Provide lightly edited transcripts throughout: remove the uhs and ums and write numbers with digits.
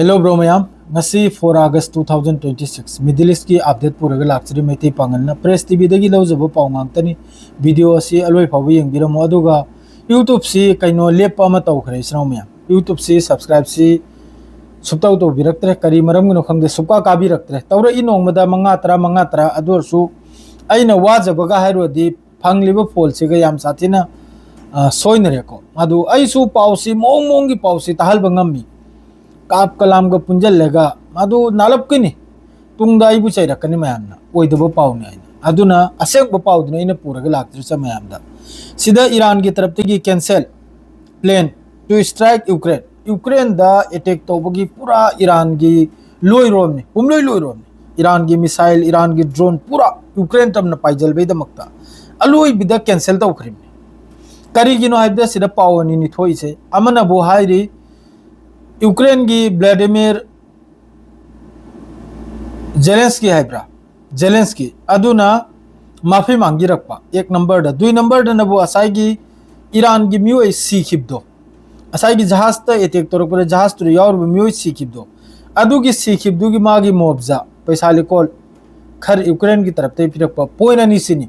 Hello bro ma'am ngasi 4 August 2026 Middle East की update पुरगा लाक्चरी मेथि Pangan press TV दगी लौजब पाउ ngangtani video asi aloi phabu yengbiramo aduga YouTube si kaino lepa ma tawkhre isnaw ma'am YouTube si subscribe si subtaw to biraktre kari maram no khangde suka ka biraktre tawra i nongmada manga tra adursu aina wajabaga hairodi phangliba pol si ga yam satina soinre ko adu ai su pausi mongmongi pausi tahal bangami काप कलाम का पुंजल लेगा अदु नालप कनी तुंगदा इबु चैरकनी मयामना ओइदबो पाउने आइना अदुना असेंग पाउदने इन पूरग लाक्त्र स मयामदा सिदा Iran की तरफ तगी cancel plan to strike Ukraine दा अटैक तोबगी पूरा ईरान की लोई रोमने पुमलोई लोई रोमने ईरान की मिसाइल ईरान की ड्रोन पूरा यूक्रेन तमना पाइजल बेद मक्ता अलोई बिदा कैंसिल तौखरिमने करिगिनो हाइबदा सिदा पावनी नि थोइसे अमना बो हाइरी यूक्रेन की व्लादिमीर जेलेंस्की हाइब्रा जेलेंस्की अदुना माफी मांगी रखपा एक नंबर दा दुई नंबर दा नबो असाई ईरान की म्यूई सीखिबदो असाई की जहाज त अटैक तोरपर जहाज तुर यावर म्यूई सीखिबदो अदुगी सीखिबदुगी मागी मोब्जा पैसा लिकोल खर यूक्रेन की तरफ ते फिरकपा पोइना निसिनी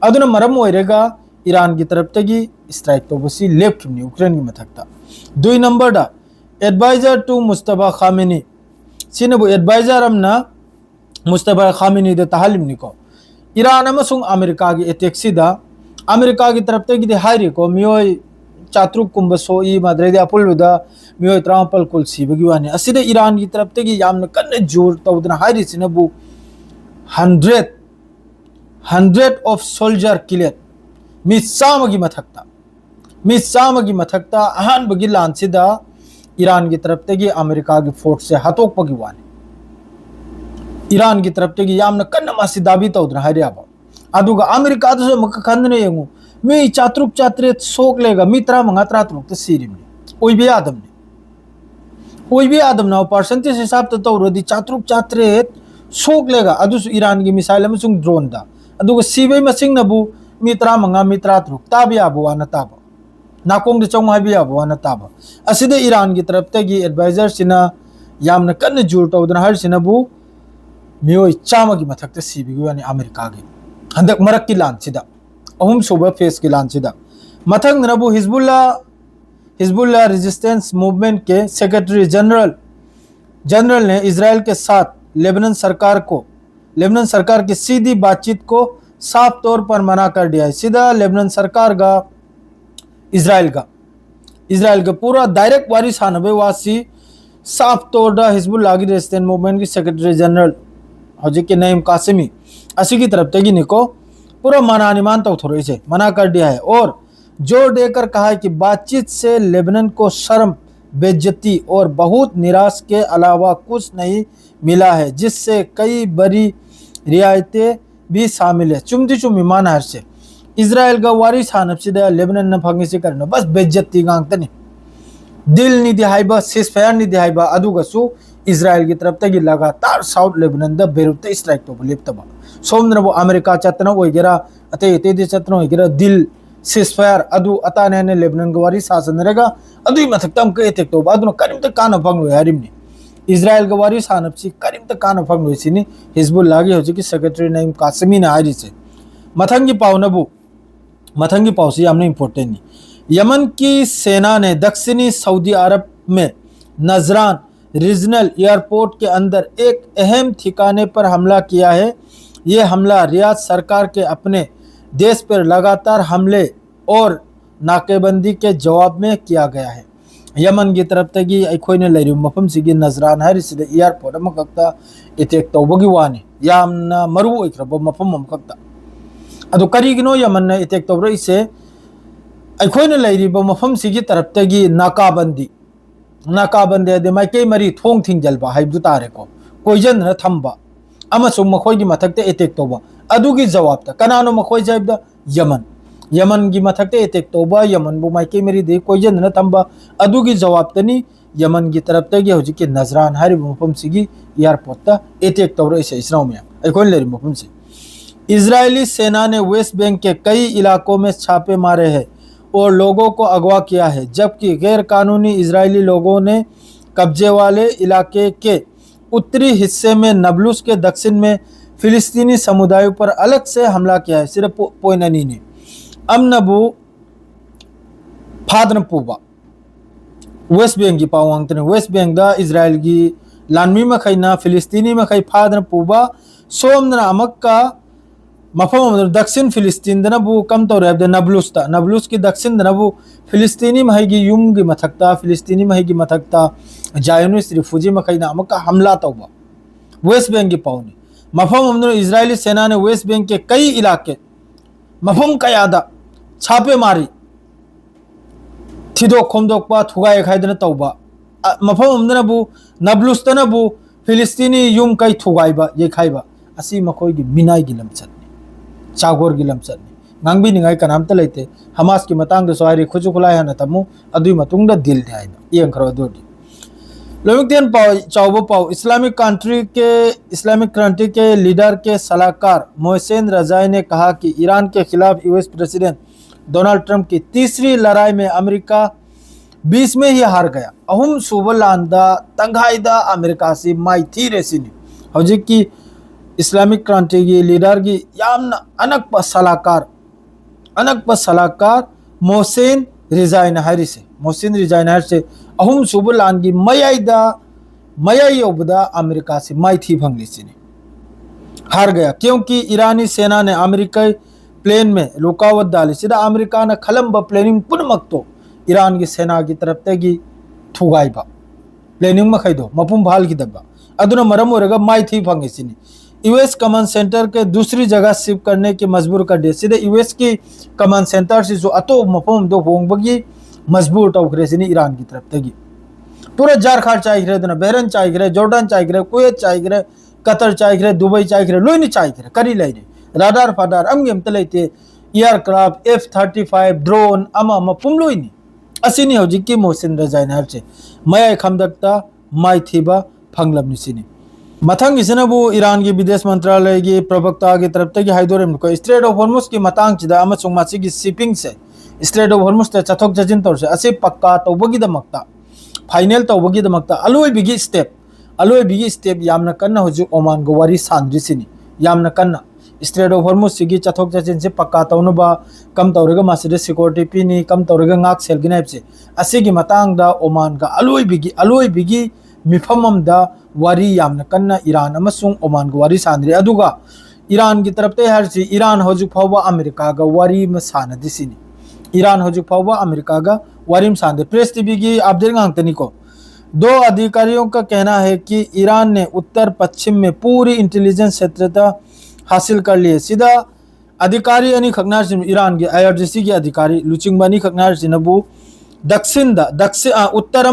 अदुना मरम ओइरेगा ईरान की तरफ तगी स्ट्राइक तोबसी लेफ्ट यूक्रेन की मथकता दुई नंबर दा एडवाइजर टू मुस्तफा खामिनी सिनबु एडवाइजर अमना मुस्तफा खामिनी दे तहलिम निको ईरान अमसुंग अमेरिका की अटैक सिदा अमेरिका की तरफ ते गिदे हाइरे को मियोय चात्रुक कुंभ सोई मद्रेदे अपुलुदा मियोय त्रांपल कुल सिबगी वानी असिदे ईरान की तरफ ते गी यामन कन्ने जोर तौदना हाइरे सिनबु 100 ऑफ सोल्जर किलेट मिसामगी मथकता अहान बगी लांसिदा ईरान की तरफ ते अमेरिका की फोर्ट से हतोक पगी वाने ईरान की तरफ ते यामना कन्न मासी दाबी तौदना हारियाबा अदुगा अमेरिका तो मक खंदने यंगु मी चात्रुक चात्रेत सोक लेगा मी त्रा मंगा त्रा तुक ते सीरिमने ओई भी आदम ना परसेंटेज हिसाब तो तौरदी चात्रुक चात्रेत सोक लेगा अदुस ईरान की मिसाइल अमसुंग ड्रोन दा अदुगा सीबे मसिंग नबु मी त्रा मंगा मी त्रा तुक ताबी आबो ना ताबा नाकोंग चौंग हाबी ताबा असिदे ईरान की तरफ तगी एडवाइजर सिना यामना कन्न जुर तौदना हर सिनबु मियोय चामा की मथकते सीबीगी वानी अमेरिका की हंदक मरक की लान सिदा अहुम सुबह फेस की लान सिदा मथंग नबु हिजबुल्लाह रेजिस्टेंस मूवमेंट के सेक्रेटरी जनरल ने इजराइल के साथ लेबनान सरकार की सीधी बातचीत को साफ तौर पर मना कर दिया है सीधा लेबनान सरकार का इजराइल का पूरा डायरेक्ट वारिस हानबे वासी साफ तौर दा हिजबुल्लाह की रेजिस्टेंस मूवमेंट की सेक्रेटरी जनरल हजिक के नईम कासिमी असी की तरफ तगी निको पूरा मनानिमान तौथोरे से मना कर दिया है और जोर देकर कहा है कि बातचीत से लेबनान को शर्म बेइज्जती और बहुत निराश के अलावा कुछ नहीं मिला है जिससे कई बड़ी रियायतें भी शामिल है चुमती चुम ईमान हर से इजराइल का वारिस हानबसिदा लेबनान न फंगे से करना बस बेइज्जती गांगतनी दिल नि दिहाइबा सीजफायर नि दिहाइबा अदुगसु इजराइल की तरफ तगी लगातार south Lebanon the Beirut strike तो लेप्तबा सोमनबो अमेरिका चतना ओइगेरा अते दे चतना ओइगेरा दिल सीजफायर अदु अताने ने लेबनान का वारिस हासन रहेगा अदुई मथकतम के अटैक तो अदुन करीम तक कान फंगलो यारिमनी इजराइल का वारिस हानबसि करीम तक कान फंगलो सिनी हिजबुल्लाह की होजी की सेक्रेटरी नईम कासिमी ने आरी से मथंगी पावनबु मथंगी पाउसी हमने इंपॉर्टेंट नहीं यमन की सेना ने दक्षिणी सऊदी अरब में नजरान रीजनल एयरपोर्ट के अंदर एक अहम ठिकाने पर हमला किया है ये हमला रियाद सरकार के अपने देश पर लगातार हमले और नाकेबंदी के जवाब में किया गया है यमन की तरफ तगी अखोने लेरी मफम सिगी नजरान है रिसिदे एयरपोर्ट अमकता अटैक तौबगी वानी यामना मरु ओइख्रब मफम अमकता अदु करिगिनो यमन ने अटैक तौर इसे अखोने लेरिबो मफम सिगी तरफ तगी नाकाबंदी दे माइके मरी थोंग थिंगजलबा हाइबदु तारे को कोइजन न थंबा अमसु मखोय की मथकते अटैक तौबा अदुगी जवाब ता कनानो मखोय जाइबदा यमन की मथकते अटैक तौबा यमन बु माइके मरी दे कोइजन न थंबा अदुगी जवाब तनी यमन की तरफ तगी होजी के नजरान हारिबो मफम सिगी एयरपोर्ट ता अटैक तौर इसे इसराव में अखोने लेरि मफम से इजरायली सेना ने वेस्ट बैंक के कई इलाकों में छापे मारे हैं और लोगों को अगवा किया है जबकि गैर कानूनी इजरायली लोगों ने कब्जे वाले इलाके के उत्तरी हिस्से में नबलुस के दक्षिण में फिलिस्तीनी समुदायों पर अलग से हमला किया है। सिर्फ पोइननी ने अमनबू फादन पुबा वेस्ट बैंक की पावंगतने वेस्ट बैंक दा इजराइल की लानमी मखैना फिलिस्तीनी मखै फादन पुबा सोमना अमक्का मफम दक्षिण फिलिस्तीन दनबू कम तौर नबलुस की दक्षिण दनबू फिलिस्तीनी महै की युम की मथक्ता फिलिस्तीनी महै की मथक्ता जायनिस्ट रिफ्यूजी मखैना अमक्का हमला तौबा वेस्ट बैंक की पावनी मफम इजरायली सेना ने वेस्ट बैंक के कई इलाके मफम कयादा छापे मारी थिदोक खोमदोकपा थुगाय खायदना तौबा मफम अमदनबू नबलुसतनबू फिलिस्तीनी युम कई थुगायबा ये खायबा असी मखोय की मिनाय की लमचत चागोर की लमचत ngang निगाय कनाम लेते हमास की मतंग सोहारी खुजु खुलाय हना तमु अदुई मतुंग दा दिल थे यंग खरो दोडी लोमिकतेन पाव चावबो पाव इस्लामिक क्रांति के लीडर के सलाहकार मोहसिन रजाई ने कहा कि ईरान के खिलाफ यूएस प्रेसिडेंट डोनाल्ड ट्रंप की तीसरी लड़ाई में अमेरिका 20 में ही हार गया अहुम सुबलांदा तंगाइदा अमेरिका से माई थी रेसिनी हौजिक की इस्लामिक क्रांति की लीडर की यामना अनक सलाहकार मोहसिन रिजाइन हायर से अहुम सुबलान की मयाई ओबदा अमेरिका से माई थी भंगली से हार गया क्योंकि ईरानी सेना ने अमेरिकी प्लेन में रुकावट डाली सीधा अमेरिका ने खलंब प्लेनिंग पुनमक्तो ईरान की सेना की तरफ तेगी थुगाइबा प्लेनिंग मखैदो मपुम भाल की दब्बा अदुना मरम होरेगा माई थी भंगी सिनी यूएस कमांड सेंटर के दूसरी जगह शिफ्ट करने की मजबूर कर दिया सीधे यूएस की कमांड सेंटर से जो अतो मफम दो होंगी मजबूर टोकरे सिनी ईरान की तरफ तेगी पूरा जारखार चाहिए ना बहरन चाहिए जॉर्डन चाहिए कुवैत चाहिए कतर चाहिए दुबई चाहिए लोईनी चाहिए करी ले राडार फाडार अमगेमत लेते एयरक्राफ्ट F-35 ड्रोन अमा पुम लोईनी असिनी हौजिकी मोहसिन रजाइन हारचे मयाई खमदक्ता माई थीबा फंगलबनी सिनी मथंग इसनबु ईरान की विदेश मंत्रालय की प्रवक्ता की तरफ तक हाइदोरम को स्ट्रेट ऑफ हॉर्मुज की मतांग चिदा अमसुंग मासी की शिपिंग से स्ट्रेट ऑफ हॉर्मुज ते चथोक जजिन तौर से असे पक्का तौबगी दमक्ता फाइनल तौबगी दमक्ता अलोय बिगी स्टेप यामना कन्ना हुजु ओमान गो वारी सांद्रिसिनी यामना कन्ना स्ट्रेट ऑफ हॉर्मुज सिगी चथोक जजिन से पक्का तौनुबा कम तौरगा मासिदे सिक्योरिटी पीनी कम तौरगा ngak selginai से असे की मतांग दा ओमान का अलोय बिगी मिफमम दा वारी यामना कन्ना ईरान अमसुंग ओमान गो वारी सांद्रे अदुगा ईरान की तरफ ते हर सी ईरान होजुक फावा अमेरिका गा वारी म सानदिसिनी ईरान होजुक फावा अमेरिका गा वारी म सानदे प्रेस टीवी की अपडेट गांगतनी को दो अधिकारियों का कहना है कि ईरान ने उत्तर पश्चिम में पूरी इंटेलिजेंस क्षेत्रता हासिल कर ली है सीधा अधिकारी अनि खगनार सिंह ईरान के IRGC के अधिकारी लुचिंगबानी खगनार सिंहबु दक्षिण उत्तर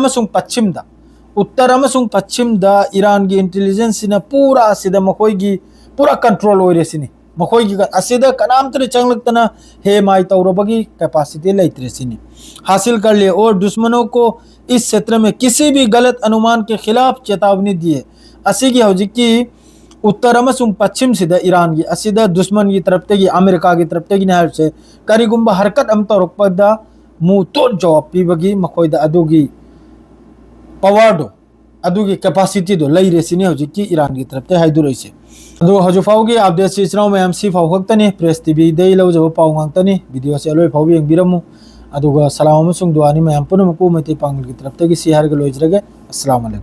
अमसुंग पश्चिम दा ईरान की इंटेलिजेंस ने पूरा सिदा मखोई की पूरा कंट्रोल हो रेसिनी मखोई की असिदा कनाम तरे चंगलक्तना हे माई तौरबगी कैपेसिटी लेतरे सिनी हासिल कर लिए और दुश्मनों को इस क्षेत्र में किसी भी गलत अनुमान के खिलाफ चेतावनी दी है असी की हौजी की उत्तर अमसुंग पश्चिम सिदा ईरान की असिदा दुश्मन की तरफ तेगी अमेरिका की तरफ तेगी नहर से करीगुंबा हरकत अम तौरपदा मु तो जवाब पीबगी मखोइदा अदुगी पावर दो अदुगी कैपेसिटी दो लई रेसिनी हौजिकी ईरान की तरफ ते हाइदुरई से अदु हजुफाउगी अपडेट सिस्राउ मैम सी फाउ खक्तनी प्रेस टीवी दे लौजबो पाउ गांगतनी वीडियो से अलोय फाउ यंगबिरमु अदुगा सलाम अमसुंग दुआनी मैम पुनमकु मते पांगल की तरफ ते की सिहार के लोइजरगे अस्सलाम वालेकुम।